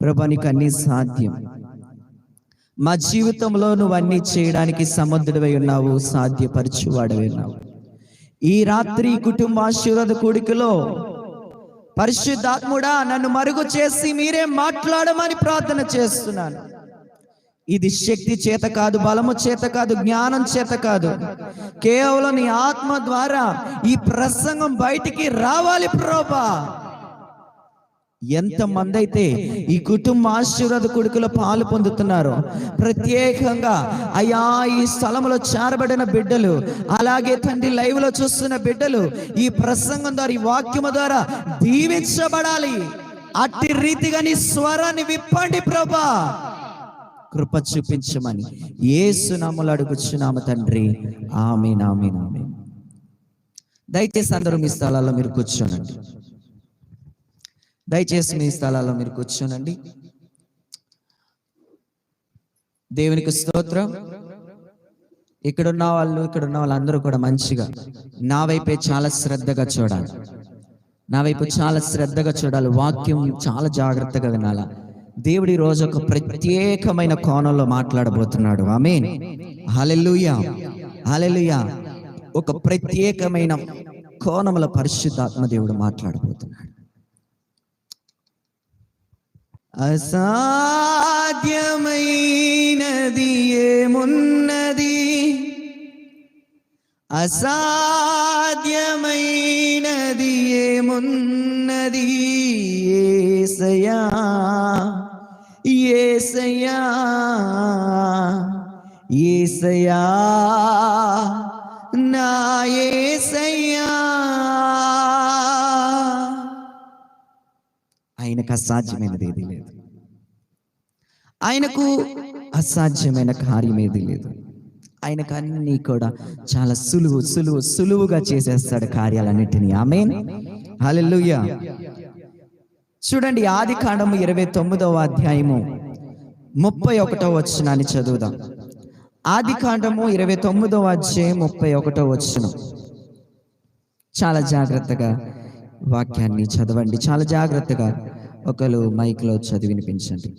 ప్రభా, నీకు అన్నీ సాధ్యం. మా జీవితంలో నువ్వు అన్నీ చేయడానికి సమర్థుడివై ఉన్నావు, సాధ్యపరచువాడివై ఉన్నావు. ఈ రాత్రి కుటుంబ ఆశీర్వాద కూడికలో పరిశుద్ధాత్ముడా నన్ను మరుగు చేసి మీరే మాట్లాడమని ప్రార్థన చేస్తున్నాను. ఇది శక్తి చేత కాదు, బలము చేత కాదు, జ్ఞానం చేత కాదు, కేవలం నీ ఆత్మ ద్వారా ఈ ప్రసంగం బయటికి రావాలి ప్రభువా. ఎంతమంది అయితే ఈ కుటుంబ ఆశీర్వాద కూడికలో పాలు పొందుతున్నారో, ప్రత్యేకంగా అయ్యా ఈ స్థలంలో చేరబడిన బిడ్డలు, అలాగే తండ్రి లైవ్ లో చూస్తున్న బిడ్డలు ఈ ప్రసంగం ద్వారా, ఈ వాక్యము ద్వారా దీవించబడాలి. అట్టి రీతిగా నీ స్వరాన్ని విప్పండి ప్రభా, కృప చూపించమని యేసు నామములో అడుగుచున్నాము తండ్రి, ఆమేన్ ఆమేన్ ఆమేన్. దయచేసి అందరూ మీ స్థలాల్లో మీరు కూర్చోనండి. దయచేసి మీ స్థలాల్లో మీరు కూర్చోనండి. దేవునికి స్తోత్రం. ఇక్కడున్న వాళ్ళందరూ కూడా మంచిగా నా వైపే చాలా శ్రద్ధగా చూడాలి. నా వైపు చాలా శ్రద్ధగా చూడాలి. వాక్యం చాలా జాగ్రత్తగా వినాలా. దేవుడి రోజు ఒక ప్రత్యేకమైన కోణంలో మాట్లాడబోతున్నాడు. ఆమేన్, హల్లెలూయా, హల్లెలూయా. ఒక ప్రత్యేకమైన కోణంలో పరిశుద్ధాత్మ దేవుడు మాట్లాడబోతున్నాడు. అసాధ్యమైనది ఏమున్నది, అసాధ్యమైనది ఏమున్నది, యేసయ్యా యేసయ్యా యేసయ్యా నా యేసయ్యా. ఆయనకు అసాధ్యమైనది ఏది లేదు. ఆయనకు అసాధ్యమైన కార్యం ఏది లేదు. ఆయనకు అన్నీ కూడా చాలా సులువుగా చేసేస్తాడు కార్యాలన్నిటినీ. ఆమేన్, హల్లెలూయా. చూడండి, ఆదికాండము 29వ అధ్యాయము 31వ వచనాన్ని చదువుదాం. ఆదికాండము 29వ అధ్యాయం 31వ వచనం. చాలా జాగ్రత్తగా వాక్యాన్ని చదవండి. చాలా జాగ్రత్తగా ఒకరు మైక్లో చదివి వినిపించండి.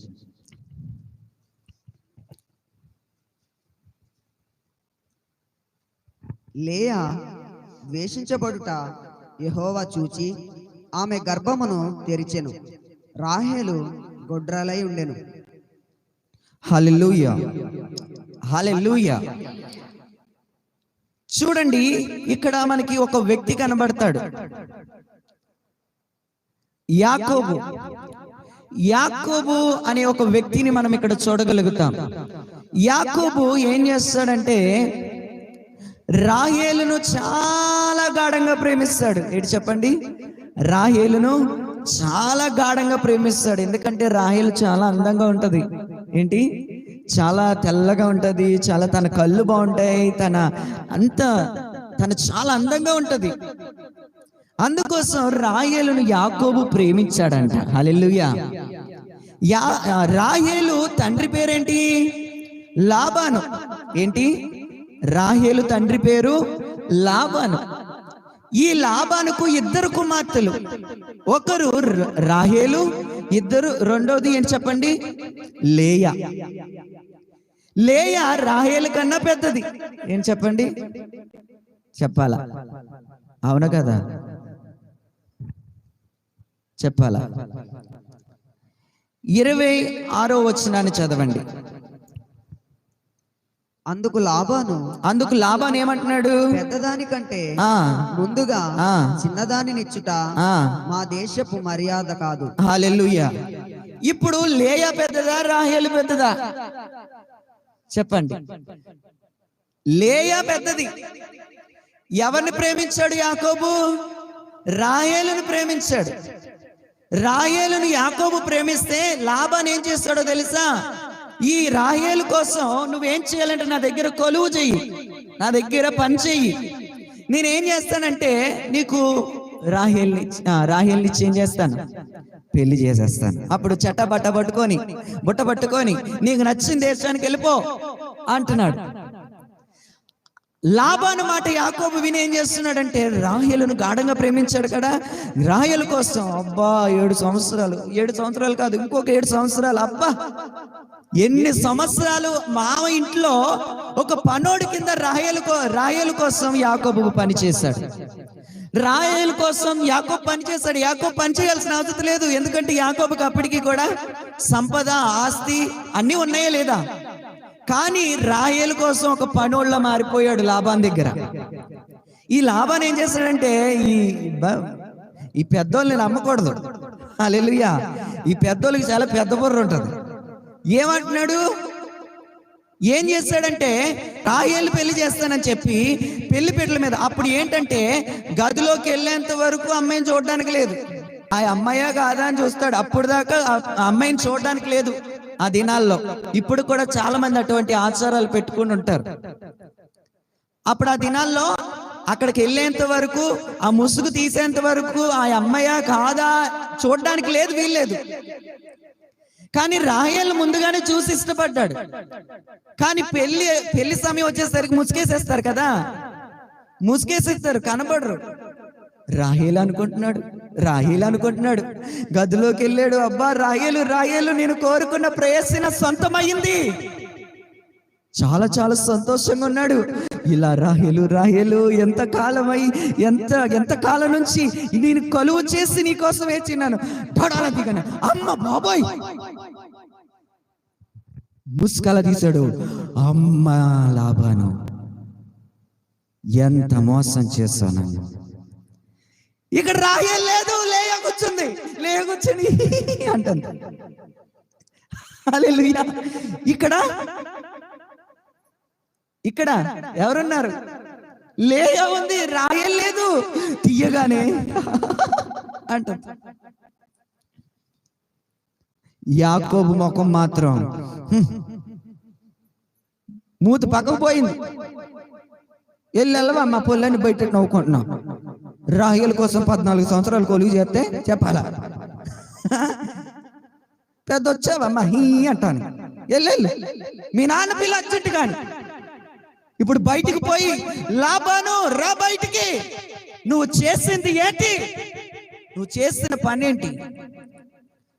లేయా ద్వేషించబడుట యెహోవా చూచి ఆమె గర్భమును తెరిచెను, రాహేలు గొడ్రాలై ఉండెను. హల్లెలూయా, హల్లెలూయా. చూడండి, ఇక్కడ మనకి ఒక వ్యక్తి కనబడతాడు, యాకోబు. యాకోబు అనే ఒక వ్యక్తిని మనం ఇక్కడ చూడగలుగుతాం. యాకోబు ఏం చేస్తాడంటే రాహేలును చాలా గాఢంగా ప్రేమిస్తాడు. ఏంటి చెప్పండి? రాహేలును చాలా గాఢంగా ప్రేమిస్తాడు. ఎందుకంటే రాహేలు చాలా అందంగా ఉంటది. ఏంటి? చాలా తెల్లగా ఉంటది, చాలా తన కళ్ళు బాగుంటాయి, తన చాలా అందంగా ఉంటది. అందుకోసం రాహేలును యాకోబు ప్రేమించాడంట. హల్లెలూయా. రాహేలు తండ్రి పేరేంటి? లాబాను. ఏంటి? రాహేలు తండ్రి పేరు లాబాను. ఈ లాబానుకు 2 కుమార్తెలు. ఒకరు రాహేలు, రెండోది ఏంటి చెప్పండి? లేయా. లేయా రాహేలు కన్నా పెద్దది. ఏం చెప్పండి? చెప్పాలా? అవును కదా, చెప్పాలా? 26వ వచనాన్ని చదవండి. అందుకు లాబాను ఏమంటున్నాడు? పెద్దదానికంటే ముందుగా చిన్నదానినిచ్చుట మా దేశపు మర్యాద కాదు. హల్లెలూయా. ఇప్పుడు లేయా పెద్దదా, రాహేలు పెద్దదా? చెప్పండి. లేయా పెద్దది. ఎవరిని ప్రేమించాడు యాకోబు? రాహేలును ప్రేమించాడు. రాహేలును యాకోబు ప్రేమిస్తే లాబాను ఏం చేస్తాడో తెలుసా? ఈ రాహేలు కోసం నువ్వేం చేయాలంటే నా దగ్గర కొలువు చెయ్యి, నా దగ్గర పని చెయ్యి. నేనేం చేస్తానంటే నీకు రాహేల్ని ఏం చేస్తాను? పెళ్లి చేసేస్తాను. అప్పుడు బుట్ట పట్టుకొని నీకు నచ్చిన దేశానికి వెళ్ళిపో అంటున్నాడు. లాబాను మాట యాకోబు విని ఏం చేస్తున్నాడంటే, రాహేలును గాఢంగా ప్రేమించాడు కదా, రాహేలు కోసం అబ్బా 7 సంవత్సరాలు కాదు, ఇంకొక 7 సంవత్సరాలు, అబ్బా ఎన్ని సంవత్సరాలు మామ ఇంట్లో ఒక పనోడి కింద రాహేలు కోసం యాకోబు పని చేశాడు. రాహేలు కోసం యాకోబు పని చేశాడు. యాకోబు పని చేయాల్సిన అవసరం లేదు, ఎందుకంటే యాకోబుకి అప్పటికి కూడా సంపద, ఆస్తి అన్నీ ఉన్నాయా లేదా. కానీ రాహేలు కోసం ఒక పనోళ్ళ మారిపోయాడు లాబాన్ దగ్గర. ఈ లాబాన్ ఏం చేశాడంటే, ఈ పెద్దోళ్ళని నమ్మకూడదు. హల్లెలూయా. ఈ పెద్దోళ్ళకి చాలా పెద్ద బుర్ర ఉంటుంది. ఏమంటున్నాడు, ఏం చేశాడంటే, రాహేలు పెళ్లి చేస్తానని చెప్పి పెళ్లి పీటల మీద, అప్పుడు ఏంటంటే గదిలోకి వెళ్ళేంత వరకు అమ్మాయిని చూడడానికి లేదు. ఆ అమ్మాయా కాదా అని చూస్తాడు, అప్పుడు దాకా ఆ అమ్మాయిని చూడడానికి లేదు ఆ దినాల్లో. ఇప్పుడు కూడా చాలా మంది అటువంటి ఆచారాలు పెట్టుకుని ఉంటారు. అప్పుడు ఆ దినాల్లో అక్కడికి వెళ్ళేంత వరకు, ఆ ముసుగు తీసేంత వరకు ఆ అమ్మాయా కాదా చూడడానికి లేదు, వీల్లేదు. కానీ రాహేలు ముందుగానే చూసి ఇష్టపడ్డాడు. కానీ పెళ్లి సమయం వచ్చేసరికి ముసుగేసేస్తారు కదా, ముసుగేసేస్తారు, కనబడరు. రాహేలు అనుకుంటున్నాడు, గదిలోకి వెళ్ళాడు. అబ్బా రాహేలు నేను కోరుకున్న ప్రేయసిన సొంతమైంది. చాలా చాలా సంతోషంగా ఉన్నాడు. ఇలా రాహేలు ఎంత కాలం నుంచి నేను కొలువు చేసి నీ కోసం వేచిన్నాను. పడాల దిగాను, అమ్మ బాబోయ్, ముస్కల తీశాడు. అమ్మ లాబాను, ఎంత మోసం చేశాను. ఇక్కడ రాహేలు లేదు, లేయా కూర్చుని అంటుంది. హల్లెలూయా. ఇక్కడ ఎవరున్నారు, లేయా ఉంది, రాహేలు లేదు. తీయగానే అంటుంది. యాకోబు ముఖం మాత్రం మూతి పక్కకు పోయింది. వెళ్ళవా మా పొల్లని బయట నవ్వుకుంటున్నాం. రాహేలు కోసం 14 సంవత్సరాలు కొలువు చేస్తే చెప్పాలా, పెద్ద వచ్చావమ్మా హీ అంటాను. వెళ్ళు, మీ నాన్న పిల్ల అచ్చట్టు. కానీ ఇప్పుడు బయటికి పోయి, లాబాను రా బయటికి, నువ్వు చేసింది ఏంటి, నువ్వు చేసిన పని ఏంటి?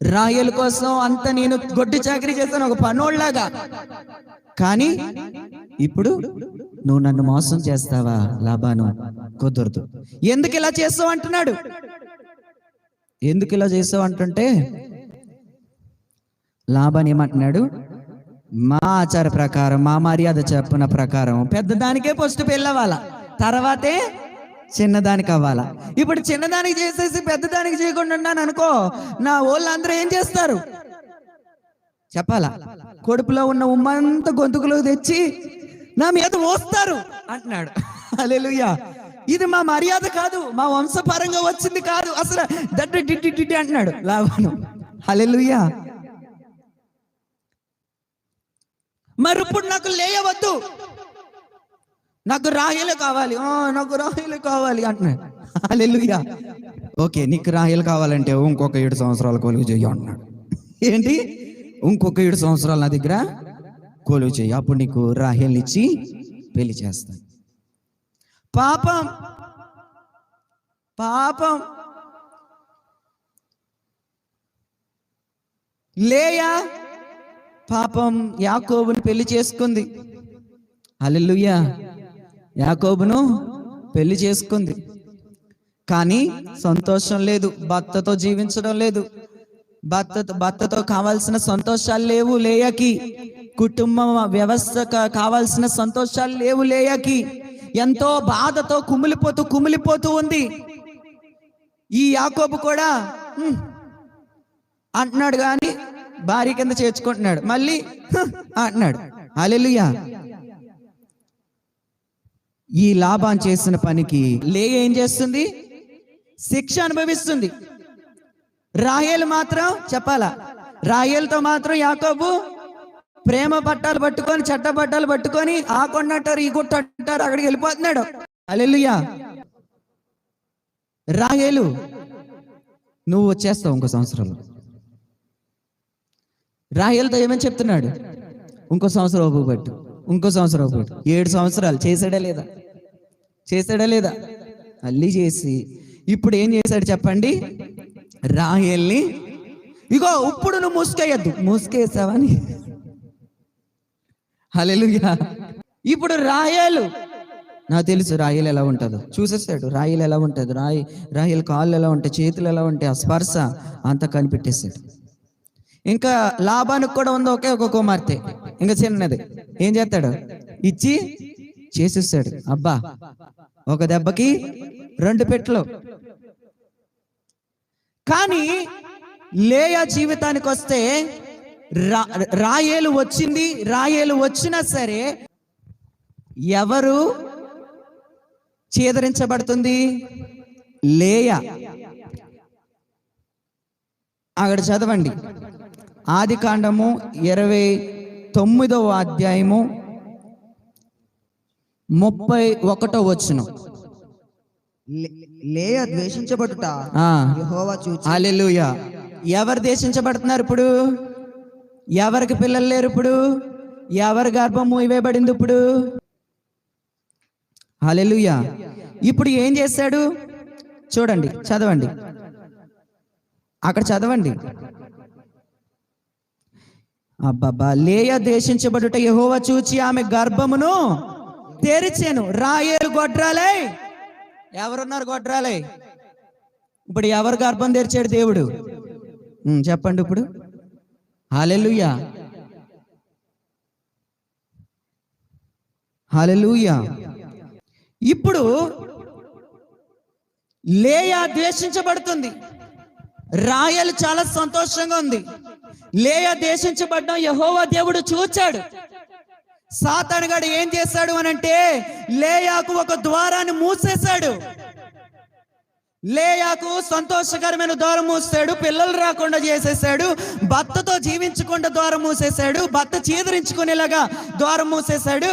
రాహేలు కోసం అంత నేను గొడ్డు చాకరీ చేశాను, ఒక పనోళ్ళలాగా. కానీ ఇప్పుడు నువ్వు నన్ను మోసం చేస్తావా లాబాను? కుదరదు. ఎందుకు ఇలా చేస్తావు అంటున్నాడు. ఎందుకు ఇలా చేస్తావు అంటుంటే, లాబాను ఏమంటున్నాడు, మా ఆచార ప్రకారం, మా మర్యాద చెప్పిన ప్రకారం పెద్దదానికే ఫస్ట్ పెళ్ళవాలా, తర్వాతే చిన్నదానికి అవ్వాలా. ఇప్పుడు చిన్నదానికి చేసేసి పెద్దదానికి చేయకుండా ఉన్నాను అనుకో, నా వాళ్ళందరూ ఏం చేస్తారు చెప్పాలా, కొడుపులో ఉన్న ఉమ్మంతా గొంతుకులో తెచ్చి నా మీద మోస్తారు అంటున్నాడు. హల్లెలూయా. ఇది మా మర్యాద కాదు, మా వంశపరంగా వచ్చింది కాదు, అసలు దడ్డి అంటున్నాడు లాబాను. హల్లెలూయా. మరి ఇప్పుడు నాకు లేయవద్దు, నాకు రాహేలు కావాలి, నాకు రాహేలు కావాలి అంటున్నాడు. హల్లెలూయా. ఓకే, నీకు రాహేలు కావాలంటే ఇంకొక 7 సంవత్సరాలు కొలువు చెయ్యి అంటున్నాడు. ఏంటి, ఇంకొక 7 సంవత్సరాలు నా దగ్గర కొలువు చెయ్యి, అప్పుడు నీకు రాహేల్ని ఇచ్చి పెళ్లి చేస్తాను. పాపం లేయా పాపం యాకోబుని పెళ్లి చేసుకుంది. హల్లెలూయా. యాకోబును పెళ్లి చేసుకుంది, కానీ సంతోషం లేదు, భర్తతో జీవించడం లేదు, భర్తతో కావాల్సిన సంతోషాలు లేవు లేయాకి, కుటుంబ వ్యవస్థ కావాల్సిన సంతోషాలు లేవు లేయాకి. ఎంతో బాధతో కుమిలిపోతూ ఉంది. ఈ యాకోబు కూడా అంటున్నాడు, కానీ భార్య కింద చేర్చుకుంటున్నాడు, మళ్ళీ అంటున్నాడు. హల్లెలూయా. ఈ లాబాన్ చేసిన పనికి లేయ ఏం చేస్తుంది, శిక్ష అనుభవిస్తుంది. రాహేలు మాత్రం చెప్పాలా, రాహేలుతో మాత్రం యాకోబు ప్రేమ పట్టాలు పట్టుకొని, చట్ట పట్టాలు పట్టుకొని, ఆ కొండ అంటారు, ఈ గుట్ట అంటారు, అక్కడికి వెళ్ళిపోతున్నాడు. హల్లెలూయా. రాహేలు, నువ్వు వచ్చేస్తావు ఇంకో సంవత్సరంలో. రాహేలుతో ఏమని చెప్తున్నాడు, ఇంకో సంవత్సరం ఓపిక పట్టు, ఇంకో సంవత్సరం ఒకటి 7 సంవత్సరాలు చేశాడా లేదా? చేశాడా లేదా? మళ్ళీ చేసి ఇప్పుడు ఏం చేశాడు చెప్పండి? రాహేల్ని ఇగో ఇప్పుడు నువ్వు ముసుకేయద్దు, ముసుకేసావని. హల్లెలూయా. ఇప్పుడు రాహేలు, నాకు తెలుసు రాహేలు ఎలా ఉంటుందో చూసేసాడు. రాహేలు ఎలా ఉంటుంది, రాహేలు కాళ్ళు ఎలా ఉంటాయి, చేతులు ఎలా ఉంటాయి, ఆ స్పర్శ అంతా కనిపెట్టేశాడు. ఇంకా లాభానికి కూడా ఉంది ఒకే ఒక కుమార్తె, ఇంకా చిన్నది. ఏం చేస్తాడు? ఇచ్చి చేసేసాడు. అబ్బా, ఒక దెబ్బకి 2 పెట్టలు. కానీ లేయా జీవితానికి వస్తే రాహేలు వచ్చింది. రాహేలు వచ్చినా సరే ఎవరు చేదరించబడుతుంది? లేయా. అక్కడ చదవండి, ఆదికాండము 29వ అధ్యాయము 31వ వచనం. లేయా ద్వేషించబడుట యెహోవా చూచి. హల్లెలూయా. ఎవరు ద్వేషించబడుతున్నారు ఇప్పుడు? ఎవరికి పిల్లలు లేరు ఇప్పుడు? ఎవరి గర్భం మూయబడింది ఇప్పుడు? హల్లెలూయా. ఇప్పుడు ఏం చేశాడు చూడండి, చదవండి, అక్కడ చదవండి. అబ్బబ్బా, లేయా ద్వేషించబడుట యెహోవా చూచి ఆమె గర్భమును తెరిచెను. రాహేలు గొడ్రాలే. ఎవరున్నారు గొడ్రాలే? ఇప్పుడు ఎవరు గర్భం తెరిచాడు దేవుడు? చెప్పండి ఇప్పుడు. హల్లెలూయా, హల్లెలూయా. ఇప్పుడు లేయా ద్వేషించబడుతుంది, రాహేలు చాలా సంతోషంగా ఉంది. లేయా ద్వేషించబడ్డం యెహోవా దేవుడు చూచాడు. సాతానుగాడు ఏం చేశాడు అనంటే లేయాకు ఒక ద్వారాన్ని మూసేశాడు. లేయాకు సంతోషకరమైన ద్వారం మూసాడు, పిల్లలు రాకుండా చేసేసాడు, భర్తతో జీవించకుండా ద్వారం మూసేశాడు, భర్త చీదరించుకునేలాగా ద్వారం మూసేశాడు.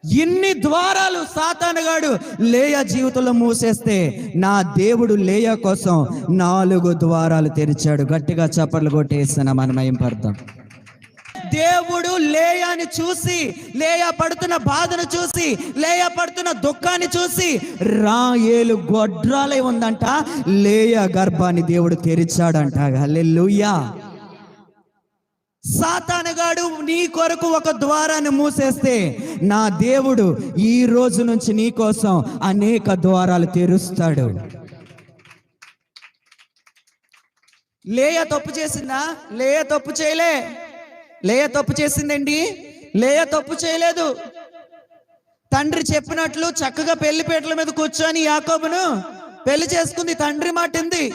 ఇన్ని ద్వారాలు సాతానుగాడు లేయా జీవితంలో మూసేస్తే నా దేవుడు లేయా కోసం 4 ద్వారాలు తెరిచాడు. గట్టిగా చప్పట్లు కొట్టేస్తున్నా మనం ఏం పడతాం. దేవుడు లేయాని చూసి, లేయా పడుతున్న బాధను చూసి, లేయా పడుతున్న దుఃఖాన్ని చూసి రాహేలు గొడ్రాలై ఉందంట, లేయా గర్భాన్ని దేవుడు తెరిచాడంట. హల్లెలూయా. సాతానుగాడు నీ కొరకు ఒక ద్వారాన్ని మూసేస్తే నా దేవుడు ఈ రోజు నుంచి నీ కోసం అనేక ద్వారాలు తెరుస్తాడు. లేయా తప్పు చేసిందా? లేయా తప్పు చేయలే. లేయా తప్పు చేసిందండి? లేయా తప్పు చేయలేదు. తండ్రి చెప్పినట్లు చక్కగా పెళ్లిపేటల మీద కూర్చొని యాకోబును పెళ్లి చేసుకుంది. తండ్రి మాట ఉంది,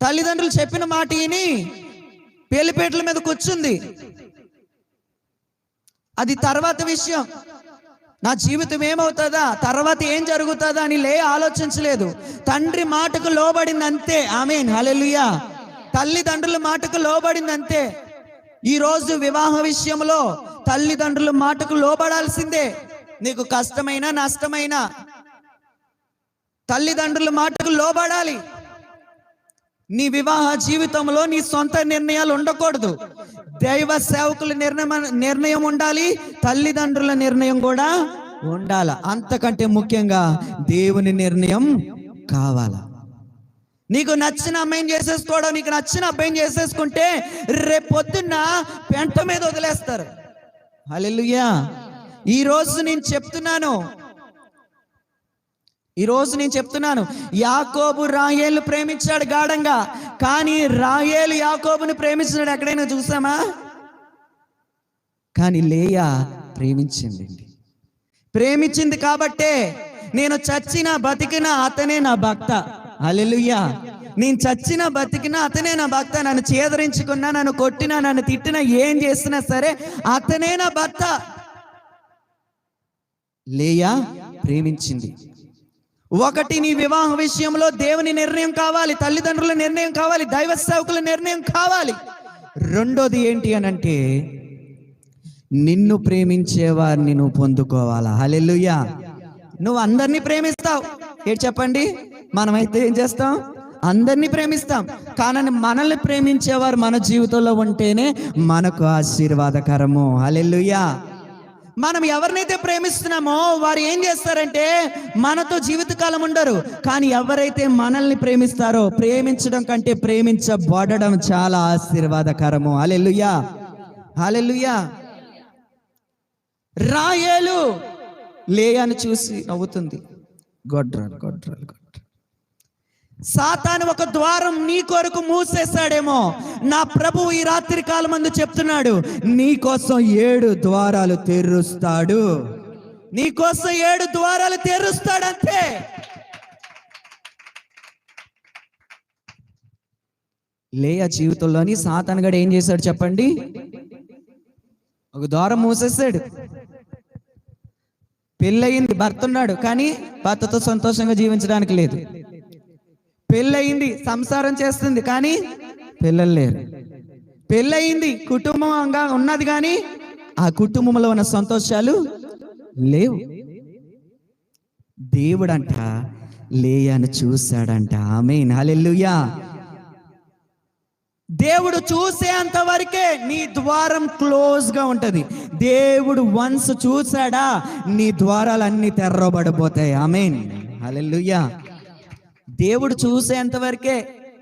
తల్లిదండ్రులు చెప్పిన మాట విని పెళ్లిపేటల మీద కూర్చుంది. అది తర్వాత విషయం. నా జీవితం ఏమవుతుందా, తర్వాత ఏం జరుగుతుందా అని లేయా ఆలోచించలేదు. తండ్రి మాటకు లోబడింది అంతే. ఆమేన్, హల్లెలూయా. తల్లిదండ్రుల మాటకు లోబడింది అంతే. ఈరోజు వివాహ విషయంలో తల్లిదండ్రుల మాటకు లోబడాల్సిందే. నీకు కష్టమైన నష్టమైన తల్లిదండ్రుల మాటకు లోబడాలి. నీ వివాహ జీవితంలో నీ సొంత నిర్ణయాలు ఉండకూడదు. దైవ సేవకుల నిర్ణయం ఉండాలి, తల్లిదండ్రుల నిర్ణయం కూడా ఉండాలి. అంతకంటే ముఖ్యంగా దేవుని నిర్ణయం కావాలా. నీకు నచ్చిన అమ్మాయిని చేసేసుకోవడం, నీకు నచ్చిన అబ్బాయిని చేసేసుకుంటే రేపు పొద్దున్న పెంట మీద వదిలేస్తారు. హల్లెలూయా. ఈరోజు నేను చెప్తున్నాను, యాకోబు రాహేలు ప్రేమించాడు గాఢంగా, కానీ రాహేలు యాకోబుని ప్రేమించాడు ఎక్కడైనా చూసామా? కానీ లేయా ప్రేమించింది కాబట్టే నేను చచ్చినా బతికినా అతనే నా భర్త. హల్లెలూయా. నేను చచ్చినా బతికినా అతనే నా భర్త. నన్ను చేదరించుకున్నా, నన్ను కొట్టినా, నన్ను తిట్టినా, ఏం చేసినా సరే అతనే నా భర్త. లేయా ప్రేమించింది. ఒకటి, నీ వివాహ విషయంలో దేవుని నిర్ణయం కావాలి, తల్లిదండ్రుల నిర్ణయం కావాలి, దైవ సేవకుల నిర్ణయం కావాలి. రెండోది ఏంటి అనంటే నిన్ను ప్రేమించే వారిని నువ్వు పొందుకోవాలా. హల్లెలూయా. నువ్వు అందరినీ ప్రేమిస్తావు. ఏంటి చెప్పండి? మనమైతే ఏం చేస్తాం? అందరినీ ప్రేమిస్తాం, కానీ మనల్ని ప్రేమించేవారు మన జీవితంలో ఉంటేనే మనకు ఆశీర్వాదకరము. హల్లెలూయా. మనం ఎవరినైతే ప్రేమిస్తున్నామో వారు ఏం చేస్తారంటే మనతో జీవితకాలం ఉండరు, కానీ ఎవరైతే మనల్ని ప్రేమిస్తారో, ప్రేమించడం కంటే ప్రేమించబడడం చాలా ఆశీర్వాదకరము. హల్లెలూయా, హల్లెలూయా. రాయేలు లేయాను చూసి నవ్వుతుంది. గొడ్రాలు గొడ్రాలు గొడ్రాలు. సాతాను ఒక ద్వారం నీ కొరకు మూసేశాడేమో. నా ప్రభువు ఈ రాత్రి కాలమందు చెప్తున్నాడు, నీ కోసం 7 ద్వారాలు తెరుస్తాడు. నీ కోసం 7 ద్వారాలు తెరుస్తాడంతే. లేయా జీవితంలోని సాతాను గడు ఏం చేశాడు చెప్పండి? ఒక ద్వారం మూసేశాడు. పెళ్ళయింది, భర్త ఉన్నాడు, కానీ భర్తతో సంతోషంగా జీవించడానికి లేదు. పెళ్ళయింది, సంసారం చేస్తుంది, కానీ పిల్లలు లేరు. పెళ్ళయింది, కుటుంబంగా ఉన్నది, కానీ ఆ కుటుంబంలో ఉన్న సంతోషాలు లేవు. దేవుడంట లేయాను చూశాడంట. ఆమేన్, హల్లెలూయా. దేవుడు చూసేంత వరకే నీ ద్వారం క్లోజ్ గా ఉంటది. దేవుడు వన్స్ చూశాడా నీ ద్వారాలన్నీ తెరవబడిపోతాయి. ఆమేన్, హల్లెలూయా. దేవుడు చూసేంత వరకే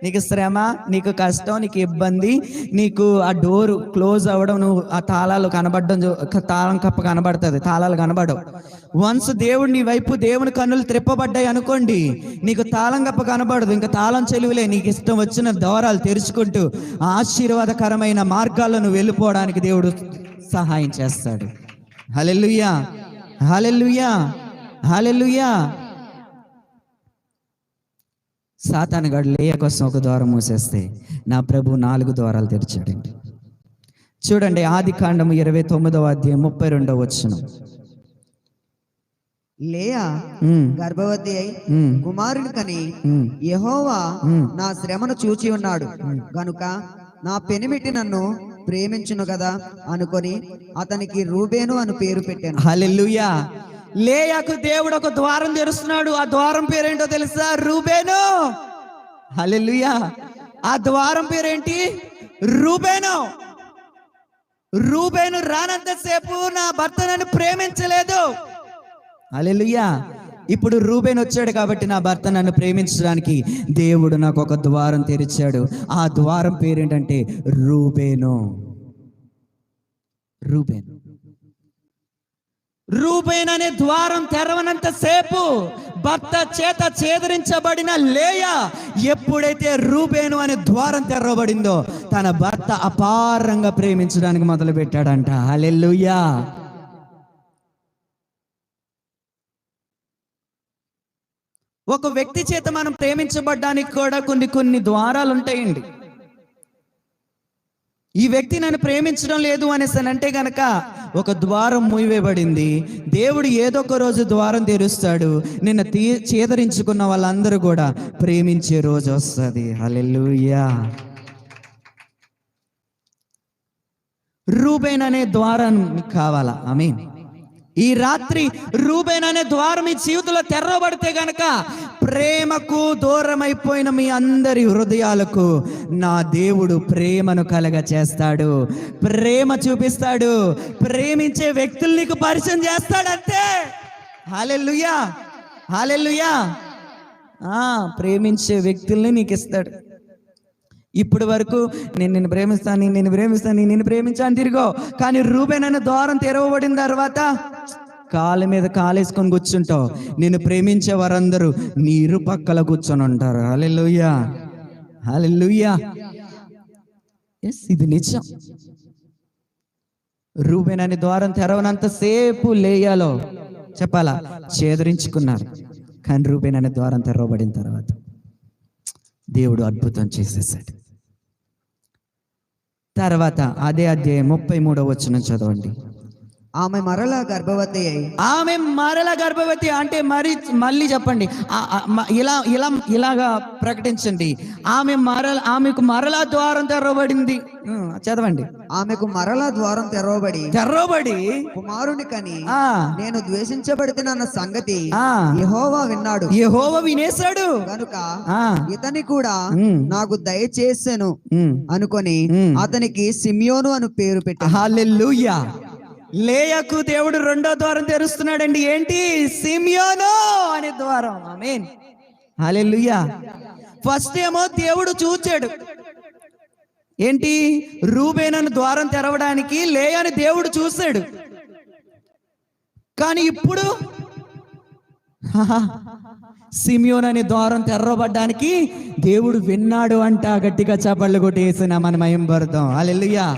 నీకు శ్రమ, నీకు కష్టం, నీకు ఇబ్బంది, నీకు ఆ డోరు క్లోజ్ అవ్వడం, నువ్వు ఆ తాళాలు కనబడడం, తాళం కప్ప కనబడుతుంది, తాళాలు కనబడవు. వన్స్ దేవుడు నీ వైపు, దేవుని కన్నులు త్రిప్పబడ్డాయి అనుకోండి, నీకు తాళం కప్ప కనబడదు, ఇంకా తాళం చెలువులే. నీకు ఇష్టం వచ్చిన ద్వారాలు తెరుచుకుంటూ ఆశీర్వాదకరమైన మార్గాల్లో నువ్వు వెళ్ళిపోవడానికి దేవుడు సహాయం చేస్తాడు. హల్లెలూయా, హల్లెలూయా, హల్లెలూయా. సాతాను గాడు లేయా కోసం ఒక ద్వారం మూసేస్తే నా ప్రభు 4 ద్వారాలు తెరిచాడండి. చూడండి, ఆదికాండము 29వ అధ్యాయం 32వ వచనం. లేయా గర్భవతి అయి కుమారుని కని యెహోవా నా శ్రమను చూచి ఉన్నాడు గనుక నా పెనిమిటి నన్ను ప్రేమించును కదా అనుకొని అతనికి రూబేను అని పేరు పెట్టాను. హల్లెలూయా. లేయాకు దేవుడు ఒక ద్వారం తెరుస్తున్నాడు. ఆ ద్వారం పేరేంటో తెలుసా? రూబేను. హల్లెలూయా. ఆ ద్వారం పేరేంటి? రూబేను. రూబేను రానంతసేపు నా భర్త నన్ను ప్రేమించలేదు. హల్లెలూయా. ఇప్పుడు రూబేను వచ్చాడు కాబట్టి నా భర్త నన్ను ప్రేమించడానికి దేవుడు నాకు ఒక ద్వారం తెరిచాడు. ఆ ద్వారం పేరేంటంటే రూబేను. రూబేను. రూబేన్ అనే ద్వారం తెరవనంత సేపు భర్త చేత ఛేదరించబడిన లేయా ఎప్పుడైతే రూబేను అనే ద్వారం తెరవబడిందో తన భర్త అపారంగా ప్రేమించడానికి మొదలు పెట్టాడంట. హల్లెలూయా. ఒక వ్యక్తి చేత మనం ప్రేమించబడ్డానికి కూడా కొన్ని ద్వారాలు ఉంటాయండి. ఈ వ్యక్తి నన్ను ప్రేమించడం లేదు అనేసి అంటే గనక ఒక ద్వారం మూయవేయబడింది. దేవుడు ఏదో ఒక రోజు ద్వారం తెరుస్తాడు. నిన్న చేదరించుకున్న వాళ్ళందరూ కూడా ప్రేమించే రోజు వస్తుంది. హల్లెలూయా. రూబేన్ అనే ద్వారం మీకు కావాలా? ఆమేన్. ఈ రాత్రి రూబేన్ అనే ద్వారం మీ జీవితంలో తెరవబడితే గనక ప్రేమకు దూరమైపోయిన మీ అందరి హృదయాలకు నా దేవుడు ప్రేమను కలగ చేస్తాడు, ప్రేమ చూపిస్తాడు, ప్రేమించే వ్యక్తులు నీకు పరిచయం చేస్తాడంతే. హల్లెలూయా, హల్లెలూయా. ప్రేమించే వ్యక్తుల్ని నీకు ఇస్తాడు. ఇప్పుడు వరకు నేను ప్రేమించాను తిరిగో, కానీ రూబేన్ అనే ద్వారం తెరవబడిన తర్వాత కాళ్ళ మీద కాలేసుకొని కూర్చుంటావు. నేను ప్రేమించే వారందరూ నీ ఇరుపక్కల కూర్చొని ఉంటారు. హల్లెలూయా, హల్లెలూయా. ఇది నిజం. రూబేన్ అనే ద్వారం తెరవనంత సేపు లేయాలో చెప్పాలా చేదరించుకున్నారు, కానీ రూబేన్ అనే ద్వారం తెరవబడిన తర్వాత దేవుడు అద్భుతం చేసేసాడు. తర్వాత అదే అధ్యాయం 33వ వచనం చదవండి. ఆమె మరలా గర్భవతి అయి ఆమె మరల గర్భవతి అంటే మళ్ళీ చెప్పండి. ఇలాగా ప్రకటించండి. ఆమెకు మరలా ద్వారం తెరవబడింది. చదవండి. ఆమెకు మరలా ద్వారం తెరవబడి కుమారుని కని నేను ద్వేషించబడితేనన్న సంగతి యెహోవా విన్నాడు. యెహోవా వినేశాడు కనుక ఇతని కూడా నాకు దయచేసెను అనుకొని అతనికి సిమియోను అని పేరు పెట్టాడు. హల్లెలూయా. లేయాకు దేవుడు రెండో ద్వారం తెరుస్తున్నాడండి. ఏంటి? సిమియోను అనే ద్వారం. ఆమేన్. హల్లెలూయా. ఫస్ట్ ఏమో దేవుడు చూచాడు. ఏంటి? రూబేనను ద్వారం తెరవడానికి లేయాని దేవుడు చూశాడు. కానీ ఇప్పుడు సిమియోను అనే ద్వారం తెరవబడ్డానికి దేవుడు విన్నాడు అంట. గట్టిగా చప్పట్లు కొట్టేసిన మన మహిమ పడతాం. హల్లెలూయా.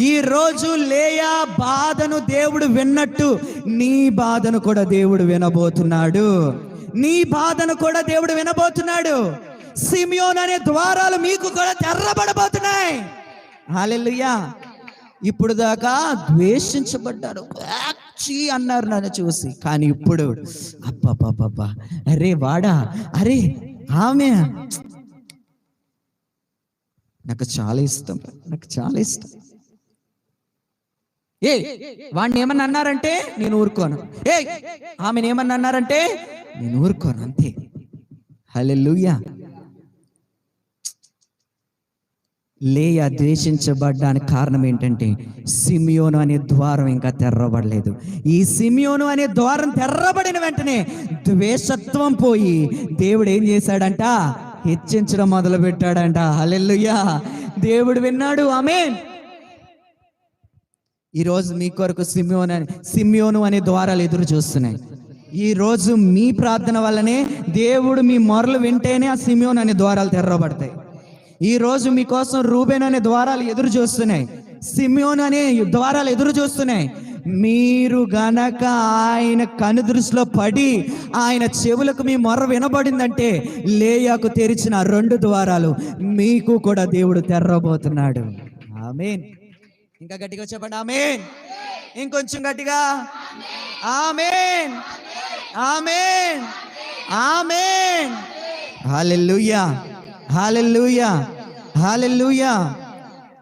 ఈ రోజు లేయా బాధను దేవుడు విన్నట్టు నీ బాధను కూడా దేవుడు వినబోతున్నాడు. నీ బాధను కూడా దేవుడు వినబోతున్నాడు. సిమియోను అనే ద్వారాలు మీకు కూడా తెరవబడబోతున్నాయి. హల్లెలూయా. ఇప్పుడు దాకా ద్వేషించబడ్డారు, అన్నారు నన్ను చూసి. కానీ ఇప్పుడు అబ్బా, అరే వాడా, అరే ఆమె నాకు చాలా ఇష్టం, నాకు చాలా ఇష్టం. వాడిని ఏమన్నా అన్నారంటే నేను ఊరుకోను. ఆమెను ఏమన్నా అన్నారంటే నేను ఊరుకోను, అంతే. హల్లెలూయా. లేయా ద్వేషించబడ్డానికి కారణం ఏంటంటే సిమియోను అనే ద్వారం ఇంకా తెరవబడలేదు. ఈ సిమియోను అనే ద్వారం తెరవబడిన వెంటనే ద్వేషత్వం పోయి దేవుడు ఏం చేశాడంట? హెచ్చించడం మొదలు పెట్టాడంట. హల్లెలూయా. దేవుడు విన్నాడు. ఆమేన్. ఈరోజు మీ కొరకు సిమియోను అనే ద్వారాలు ఎదురు చూస్తున్నాయి. ఈ రోజు మీ ప్రార్థన వల్లనే దేవుడు మీ మొరలు వింటేనే ఆ సిమియోను అనే ద్వారాలు తెరవబడతాయి. ఈ రోజు మీకోసం రూబేన్ అనే ద్వారాలు ఎదురు చూస్తున్నాయి, సిమియోను అనే ద్వారాలు ఎదురు చూస్తున్నాయి. మీరు గనక ఆయన కనుదృష్టిలో పడి ఆయన చెవులకు మీ మొర్ర వినబడిందంటే లేయాకు తెరిచిన 2 ద్వారాలు మీకు కూడా దేవుడు తెరవబోతున్నాడు. ఆమేన్. ఇంకా గట్టిగా చెప్పండి ఆమేన్. ఇంకొంచెం గట్టిగా ఆమేన్, ఆమేన్, ఆమేన్. హల్లెలూయా, హల్లెలూయా, హల్లెలూయా.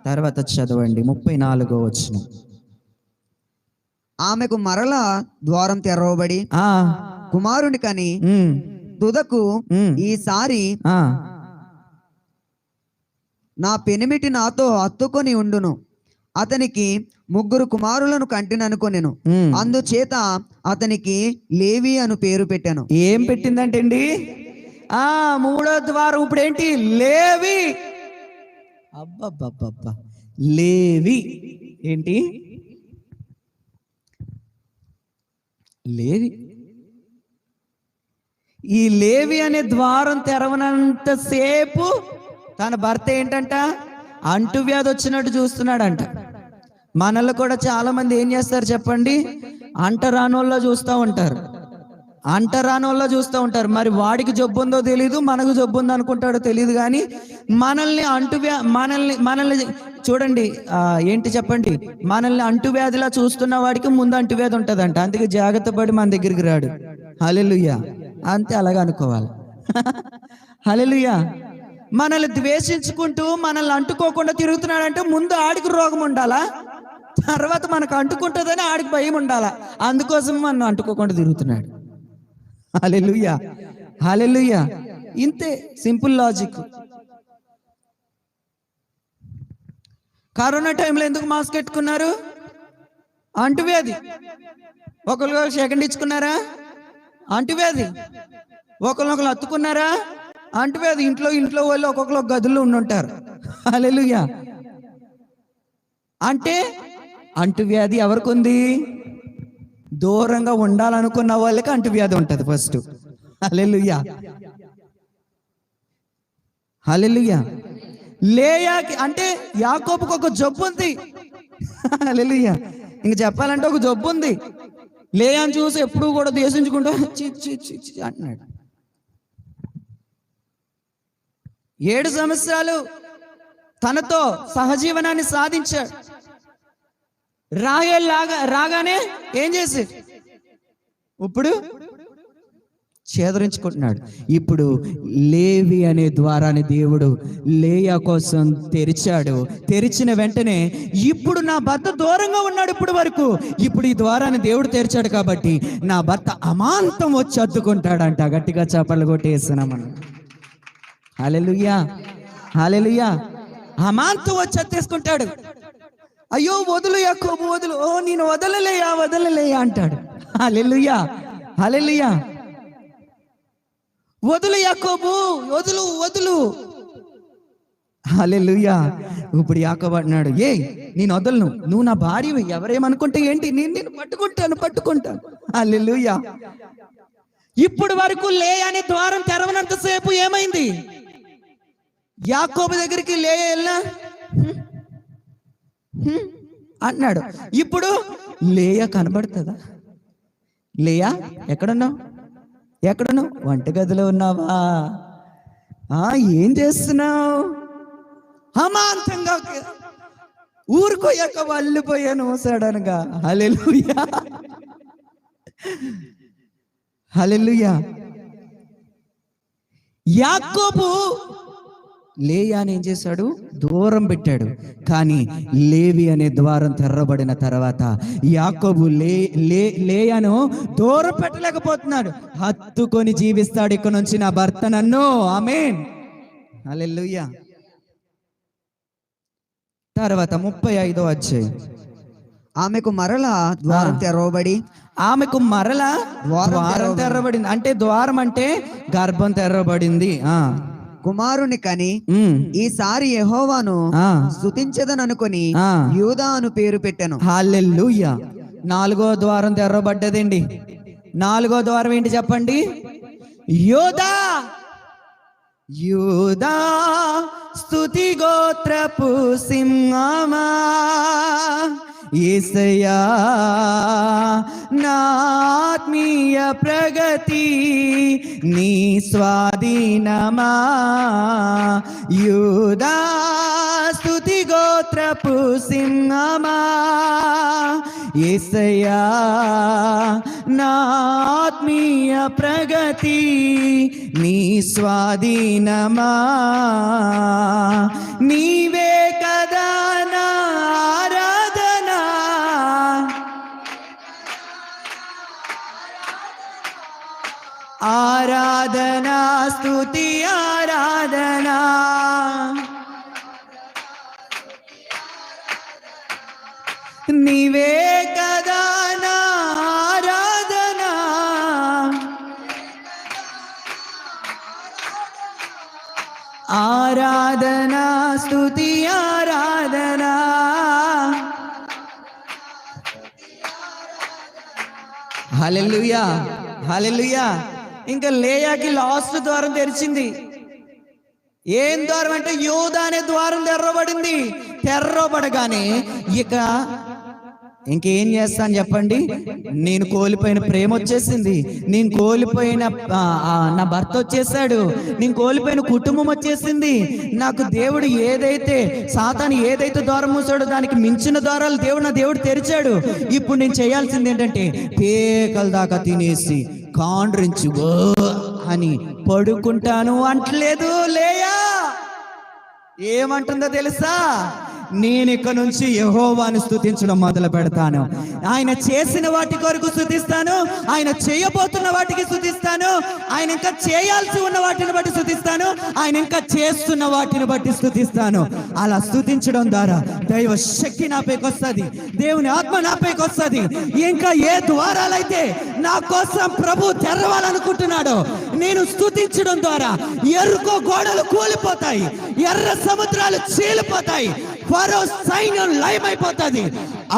తర్వాత చదవండి 34వ వచనం. ఆమెకు మరలా ద్వారం తెరవబడి కుమారుని కని తుదకు ఈసారి నా పెనిమిటి నాతో హత్తుకొని ఉండును, అతనికి 3 కుమారులను కంటిననుకొనెను, అందుచేత అతనికి లేవి అను పేరు పెట్టాను. ఏం పెట్టిందంటండి? 3వ ద్వారం ఇప్పుడు ఏంటి? లేవి. అబ్బబ్బబ్బబ్బా, లేవి ఏంటి? లేవి. ఈ లేవి అనే ద్వారం తెరవనంతసేపు తన భర్త ఏంటంట? అంటువ్యాధి వచ్చినట్టు చూస్తున్నాడంట. మనల్ని కూడా చాలా మంది ఏం చేస్తారు చెప్పండి? అంటరానోళ్ళ చూస్తూ ఉంటారు. మరి వాడికి జబ్బు ఉందో తెలియదు, మనకు జబ్బు ఉందో అనుకుంటాడో తెలియదు. కానీ మనల్ని చూడండి, ఏంటి చెప్పండి, మనల్ని అంటువ్యాధిలా చూస్తున్న వాడికి ముందు అంటువ్యాధి ఉంటుందంట. అందుకే జాగ్రత్త పడి మన దగ్గరికి రాడు. హల్లెలూయా. అంతే, అలాగ అనుకోవాలి. హల్లెలూయా. మనల్ని ద్వేషించుకుంటూ మనల్ని అంటుకోకుండా తిరుగుతున్నాడంటే ముందు ఆడికి రోగం ఉండాలా, తర్వాత మనకు అంటుకుంటుందని ఆడికి భయం ఉండాలా. అందుకోసం మనం అంటుకోకుండా తిరుగుతున్నాడు. హల్లెలూయా, హల్లెలూయా. ఇంతే, సింపుల్ లాజిక్. కరోనా టైంలో ఎందుకు మాస్క్ పెట్టుకున్నారు? అంటువ్యాధి. ఒకరు సెకండ్ ఇచ్చుకున్నారా? అంటువ్యాధి. ఒకరినొకరు అత్తుకున్నారా? అంటువ్యాధి. ఇంట్లో వాళ్ళు ఒక్కొక్కరు గదుల్లో ఉండుంటారు. హల్లెలూయా. అంటే అంటువ్యాధి ఎవరికి ఉంది? దూరంగా ఉండాలనుకున్న వాళ్ళకి అంటువ్యాధి ఉంటుంది ఫస్ట్. హల్లెలూయా, హల్లెలూయా. లేయాకి అంటే యాకోబుకు ఒక జబ్బు ఉంది. హల్లెలూయా. ఇంక చెప్పాలంటే ఒక జబ్బు ఉంది. లేయాని చూసి ఎప్పుడు కూడా దేశించుకుంటూ అంటున్నాడు. 7 సంవత్సరాలు తనతో సహజీవనాన్ని సాధించాడు. రాహేల్ రాగానే ఏం చేసి ఇప్పుడు చేదరించుకుంటున్నాడు. ఇప్పుడు లేవి అనే ద్వారాన్ని దేవుడు లేయా కోసం తెరిచాడు. తెరిచిన వెంటనే ఇప్పుడు నా భర్త దూరంగా ఉన్నాడు ఇప్పటి వరకు, ఇప్పుడు ఈ ద్వారాన్ని దేవుడు తెరిచాడు కాబట్టి నా భర్త అమాంతం వచ్చి అద్దుకుంటాడంట. గట్టిగా చప్పట్లు కొట్టేస్తున్నాం మనం. హల్లెలూయా, హల్లెలూయా. అమాంతం వచ్చి అత్తేసుకుంటాడు. అయ్యో వదులు యాకోబు వదులు, ఓ నేను వదలలేయా అంటాడు. హల్లెలూయా, హల్లెలూయా. వదులు యాకోబు, వదులు. హల్లెలూయా. ఇప్పుడు యాకోబు అన్నాడు, నేను వదలను, నువ్వు నా భార్యవి, ఎవరేమనుకుంటే ఏంటి, నేను పట్టుకుంటాను. హల్లెలూయా. ఇప్పుడు వరకు లేయా అనే ద్వారం తెరవనంతసేపు ఏమైంది? యాకోబు దగ్గరికి లేయా వెళ్ళా అన్నాడు. ఇప్పుడు లేయా కనబడుతుందా? లేయా ఎక్కడున్నావు? వంటగదిలో ఉన్నావా? ఏం చేస్తున్నావు? అమాంతంగా ఊరుకోయాక వల్లిపోయాను సడన్ గా. హల్లెలూయా, హల్లెలూయా. యాకోబు లేయాని ఏం చేశాడు? దూరం పెట్టాడు. కానీ లేవి అనే ద్వారం తెరవబడిన తర్వాత యాకోబు లేయాను దూరం పెట్టలేకపోతున్నాడు. హత్తుకొని జీవిస్తాడు. ఇక్కడ నుంచి నా భర్త నన్ను. ఆమేన్, హల్లెలూయా. తర్వాత 35వ అధ్యాయం. ఆమెకు మరలా ద్వారం తెరవబడి, ద్వారం తెరవబడింది. అంటే ద్వారం అంటే గర్భం తెరవబడింది. కుమారుని కని ఈసారి యెహోవాను స్తుతించదననుకొని యూదా అను పేరు పెట్టెను. హల్లెలూయా. 4వ ద్వారం తెరవబడ్డదండి. 4వ ద్వారం ఏంటి చెప్పండి? యూదా స్తుతి గోత్రపు సింహమా, యేసయ్యా నా ఆత్మీయ ప్రగతి నీ స్వాధీనమా. యూదా స్తుతి గోత్రపు సింహమా, యేసయ్యా నా ఆత్మీయ ప్రగతి నీ స్వాధీనమా. నీవే కదా నా ఆరాధనా, స్తుతి ఆరాధనా. నీవే కదా నా ఆరాధనా, ఆరాధనా, స్తుతి ఆరాధనా. హల్లెలూయా, హల్లెలూయా. ఇంకా లేయాకి లాస్ట్ ద్వారం తెరిచింది. ఏం ద్వారం అంటే యూదా అనే ద్వారం తెరవబడింది. తెరవబడగానే ఇక ఇంకేం చేస్తాను చెప్పండి? నేను కోల్పోయిన ప్రేమ వచ్చేసింది, నేను కోల్పోయిన నా భర్త వచ్చేసాడు, నేను కోల్పోయిన కుటుంబం వచ్చేసింది. నాకు దేవుడు ఏదైతే సాతాను ఏదైతే ద్వారం మూసాడో దానికి మించిన ద్వారాలు దేవుడు తెరిచాడు. ఇప్పుడు నేను చేయాల్సింది ఏంటంటే పేకల దాకా తినేసి కాండ్రించి అని పడుకుంటాను అంటలేదు లేయా. ఏమంటుందో తెలుసా? నేను ఇక నుంచి యెహోవాను స్తుతించడం మొదలు పెడతాను. ఆయన చేసిన వాటి కొరకు స్తుతిస్తాను, ఆయన చేయబోతున్న వాటికి స్తుతిస్తాను, ఆయన ఇంకా చేయాల్సి ఉన్న వాటిని బట్టి స్తుతిస్తాను, ఆయన ఇంకా చేస్తున్న వాటిని బట్టి స్తుతిస్తాను. అలా స్తుతించడం ద్వారా దైవ శక్తి నాపైకి వస్తుంది, దేవుని ఆత్మ నాపైకి వస్తుంది. ఇంకా ఏ ద్వారాలైతే నా కోసం ప్రభు తెరవాలనుకుంటున్నాడో నేను స్తుతించడం ద్వారా ఎరుకో గోడలు కూలిపోతాయి, ఎర్ర సముద్రాలు చీలిపోతాయి, ఫరో సైన్యం లయమైపోతుంది.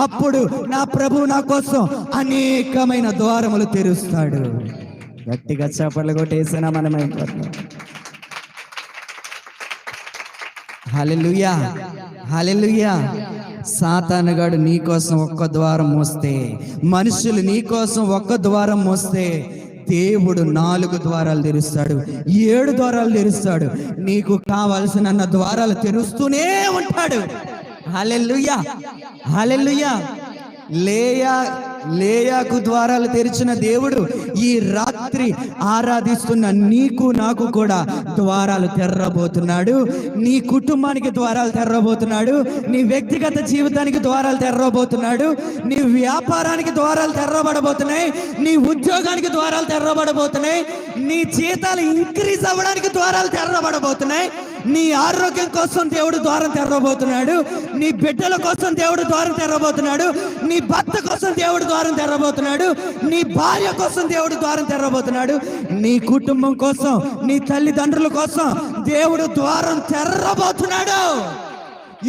అప్పుడు నా ప్రభు నా కోసం అనేకమైన ద్వారములు తెరుస్తాడు. గట్టిగా చప్పట్లు కొట్టేసినా మనమైపోతాం. హల్లెలూయా, హల్లెలూయా. సాతానుగాడు నీ కోసం ఒక్క ద్వారం మోస్తే, మనుషులు నీ కోసం ఒక్క ద్వారం మోస్తే దేవుడు 4 ద్వారాలు తెరుస్తాడు, 7 ద్వారాలు తెరుస్తాడు. నీకు కావాల్సిన ద్వారాలు తెరుస్తూనే ఉంటాడు. హల్లెలూయా, హల్లెలూయా. లేయాకు ద్వారాలు తెరిచిన దేవుడు ఈ రాత్రి ఆరాధిస్తున్న నీకు నాకు కూడా ద్వారాలు తెరవబోతున్నాడు. నీ కుటుంబానికి ద్వారాలు తెరవబోతున్నాడు. నీ వ్యక్తిగత జీవితానికి ద్వారాలు తెరవబోతున్నాడు. నీ వ్యాపారానికి ద్వారాలు తెరవబడబోతున్నాయి. నీ ఉద్యోగానికి ద్వారాలు తెరవబడబోతున్నాయి. నీ జీతాలు ఇంక్రీజ్ అవ్వడానికి ద్వారాలు తెరవబడబోతున్నాయి. నీ ఆరోగ్యం కోసం దేవుడు ద్వారం తెరవబోతున్నాడు. నీ బిడ్డల కోసం దేవుడు ద్వారం తెరవబోతున్నాడు. నీ భర్త కోసం దేవుడు ద్వారం తెరవబోతున్నాడు. నీ భార్య కోసం దేవుడు ద్వారం తెరవబోతున్నాడు. నీ కుటుంబం కోసం, నీ తల్లిదండ్రుల కోసం దేవుడు ద్వారం తెరవబోతున్నాడు.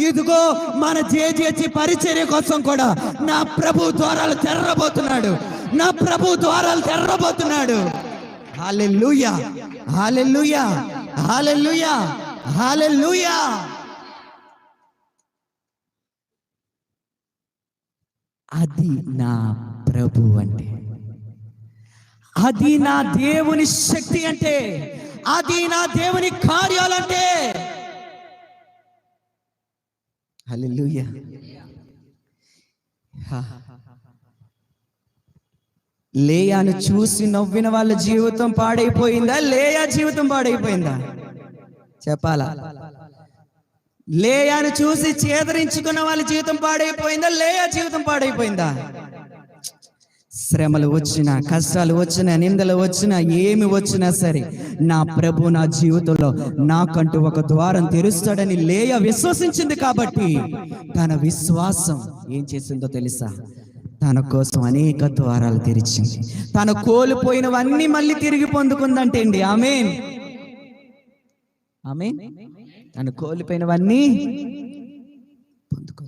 ఇదిగో మన జేజేజీ పరిచర్య కోసం కూడా నా ప్రభు ద్వారాలు తెరవబోతున్నాడు. నా ప్రభు ద్వారాలు తెరవబోతున్నాడు. హల్లెలూయా, హల్లెలూయా, హల్లెలూయా, హల్లెలూయా. అది నా ప్రభు అంటే, అది నా దేవుని శక్తి అంటే, అది నా దేవుని కార్యాలంటే. హల్లెలూయా. లేయాను చూసి నవ్విన వాళ్ళ జీవితం పాడైపోయిందా? లేయా జీవితం పాడైపోయిందా? చెప్పాలా? లేయాను చూసి చేదరించుకున్న వాళ్ళ జీవితం పాడైపోయిందా? లేయా జీవితం పాడైపోయిందా? శ్రమలు వచ్చినా, కష్టాలు వచ్చినా, నిందలు వచ్చినా, ఏమి వచ్చినా సరే నా ప్రభు నా జీవితంలో నాకంటూ ఒక ద్వారం తెరుస్తాడని లేయా విశ్వసించింది. కాబట్టి తన విశ్వాసం ఏం చేసిందో తెలుసా? తన కోసం అనేక ద్వారాలు తెరిచింది. తను కోల్పోయినవన్నీ మళ్ళీ తిరిగి పొందుకుందంటే అండి. ఆమేన్, ఆమేన్. తను కోల్పోయినవన్నీ పొందుకో.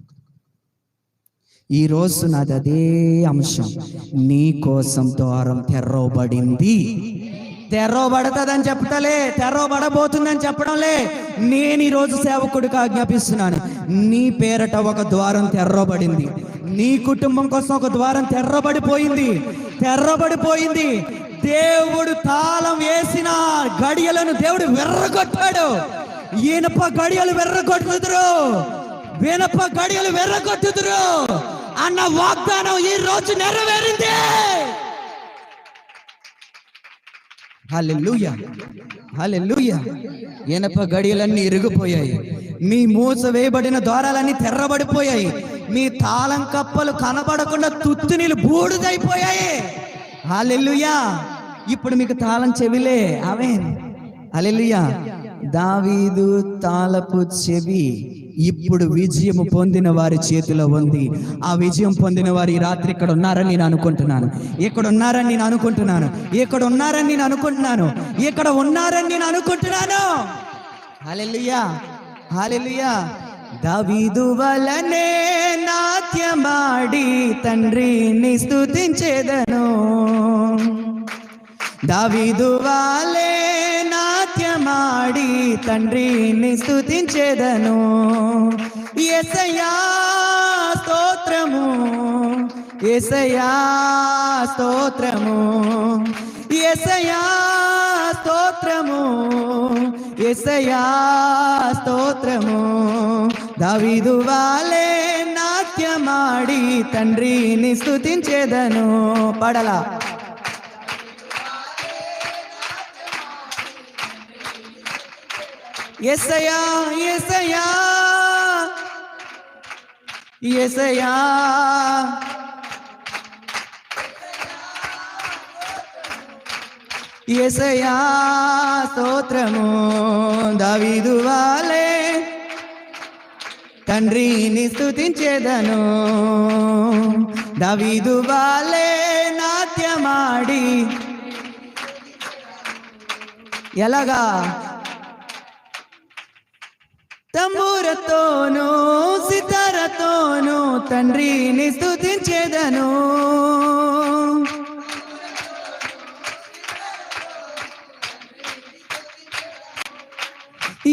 ఈ రోజు నాది అదే అంశం. నీ కోసం ద్వారం తెరవబడింది. తెరవబడతాదని చెప్పటలే, తెరవబడబోతుందని చెప్పడంలే. నేను ఈరోజు సేవకుడికి ఆజ్ఞాపిస్తున్నాను, నీ పేరట ఒక ద్వారం తెరవబడింది. నీ కుటుంబం కోసం ఒక ద్వారం తెరవబడిపోయింది. దేవుడు తాళం వేసిన గడియలను దేవుడు వెర్రగొట్టాడు. ఇనప గడియలు వెర్రగొట్టుదురు, వినప గడియలు వెర్రగొట్టుదురు అన్న వాగ్దానం ఈ రోజు నెరవేరింది. హల్లెలూయా, హల్లెలూయా. ఇనప గడియలన్నీ ఇరిగిపోయాయి. మీ మూసవేయబడిన ద్వారాలన్నీ తెర్రబడిపోయాయి. మీ తాళం కప్పలు కనబడకుండా తుత్తునీళ్ళు బూడిదైపోయాయి. హల్లెలూయా. ఇప్పుడు మీకు తాళం చెవిలే. ఆమేన్, హల్లెలూయా. దావీదు తాళపు చెవి ఇప్పుడు విజయం పొందిన వారి చేతిలో ఉంది. ఆ విజయం పొందిన వారు ఈ రాత్రి ఇక్కడ ఉన్నారని నేను అనుకుంటున్నాను. ఇక్కడ ఉన్నారని నేను అనుకుంటున్నాను. హల్లెలూయా, హల్లెలూయా. దావీదు వలనే నాట్యమాడి తండ్రిని స్తుతించెదను. దావీదు వలే నాట్యమాడి తండ్రిని స్తుతించెదను. యేసయ్యా స్తోత్రము, యేసయ్యా స్తోత్రము, యేసయ్యా స్తోత్రము, యేసయ్యా స్తోత్రము. దావీదు వలే నాట్యమాడి తండ్రిని స్తుతించెదను. పడలా. యేసయ్యా, యేసయ్యా, యేసయ్యా, యేసయ్యా స్తోత్రము. దావీదు వలే తండ్రిని స్తుతించెదను. దావీదు వలే నాట్యమాడి. ఎలాగా? తంబూరతోను సితారతోను తండ్రిని స్తుతించెదను.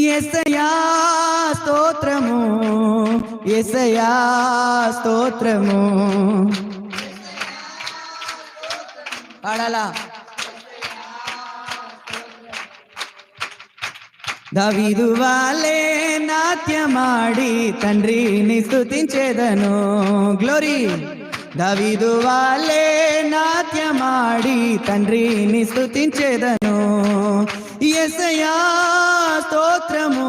యేసయ్యా స్తోత్రము, యేసయ్యా స్తోత్రము. పాడాలా? దావీదు వలే నాట్యమాడి తండ్రిని స్తుతించెదను. గ్లోరీ. దావీదు వాలే నాట్యమాడి తండ్రిని స్తుతించేదను. యేసయ్యా స్తోత్రము,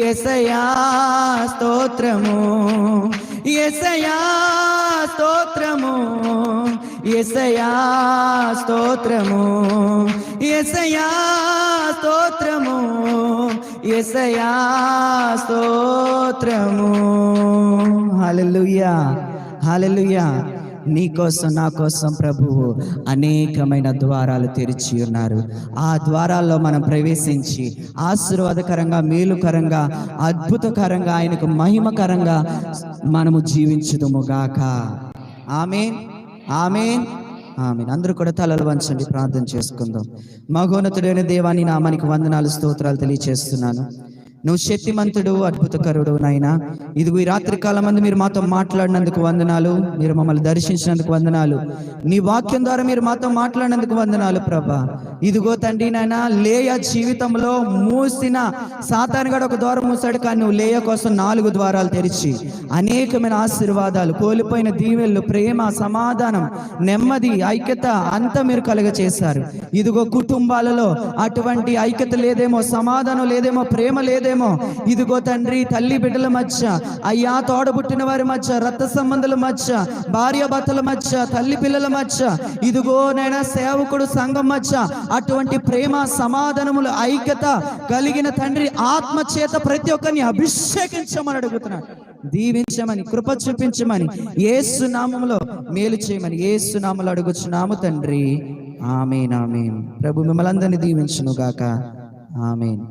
యేసయ్యా స్తోత్రము, యేసయ్యా స్తోత్రము, యేసయ్యా స్తోత్రము, యేసయ్యా స్తోత్రము, యేసయ్యా స్తోత్రము. హల్లెలూయా, హల్లెలూయా. నీ కోసం నా కోసం ప్రభువు అనేకమైన ద్వారాలు తెరిచి ఉన్నారు. ఆ ద్వారాల్లో మనం ప్రవేశించి ఆశీర్వాదకరంగా, మేలుకరంగా, అద్భుతకరంగా, ఆయనకు మహిమకరంగా మనము జీవించుదుముగాక. ఆమేన్, ఆమేన్, ఆమేన్. అందరూ కూడా తలలు వంచండి, ప్రార్థన చేసుకుందాం. మహోన్నతుడైన దేవాని నామానికి వందనాలు, స్తోత్రాలు తెలియచేస్తున్నాను. నువ్వు శక్తిమంతుడు, అద్భుతకరుడు నాయనా. ఇదిగో ఈ రాత్రి కాలం మంది మీరు మాతో మాట్లాడినందుకు వందనాలు. మీరు మమ్మల్ని దర్శించినందుకు వందనాలు. నీ వాక్యం ద్వారా మీరు మాతో మాట్లాడినందుకు వందనాలు ప్రభా. ఇదిగో తండ్రి నాయనా, లేయ జీవితంలో మూసిన సాతానుగాడు ఒక ద్వారం మూసాడు, కానీ నువ్వు లేయ కోసం 4 ద్వారాలు తెరిచి అనేకమైన ఆశీర్వాదాలు, కోల్పోయిన దీవెళ్ళు, ప్రేమ, సమాధానం, నెమ్మది, ఐక్యత అంతా మీరు కలుగచేశారు. ఇదిగో కుటుంబాలలో అటువంటి ఐక్యత లేదేమో, సమాధానం లేదేమో, ప్రేమ లేదేమో. ఇదిగో తండ్రి, తల్లి బిడ్డల మధ్య, అయ్యా తోడబుట్టిన వారి మధ్య, రక్త సంబంధుల మధ్య, భార్య భర్తల మధ్య, తల్లి పిల్లల మధ్య, ఇదిగో నైనా సేవకుడు సంఘం మధ్య అటువంటి ప్రేమ, సమాధానములు, ఐక్యత కలిగిన తండ్రి ఆత్మ చేత ప్రతి ఒక్కరిని అభిషేకించమని అడుగుతున్నాను. దీవించమని, కృప చూపించమని, యేసు నామములో మేలు చేయమని యేసు నామములో అడుగుచున్నాము తండ్రి. ఆమేన్, ఆమేన్. ప్రభు మిమ్మల్ని అందరినీ దీవించును గాక. ఆమేన్.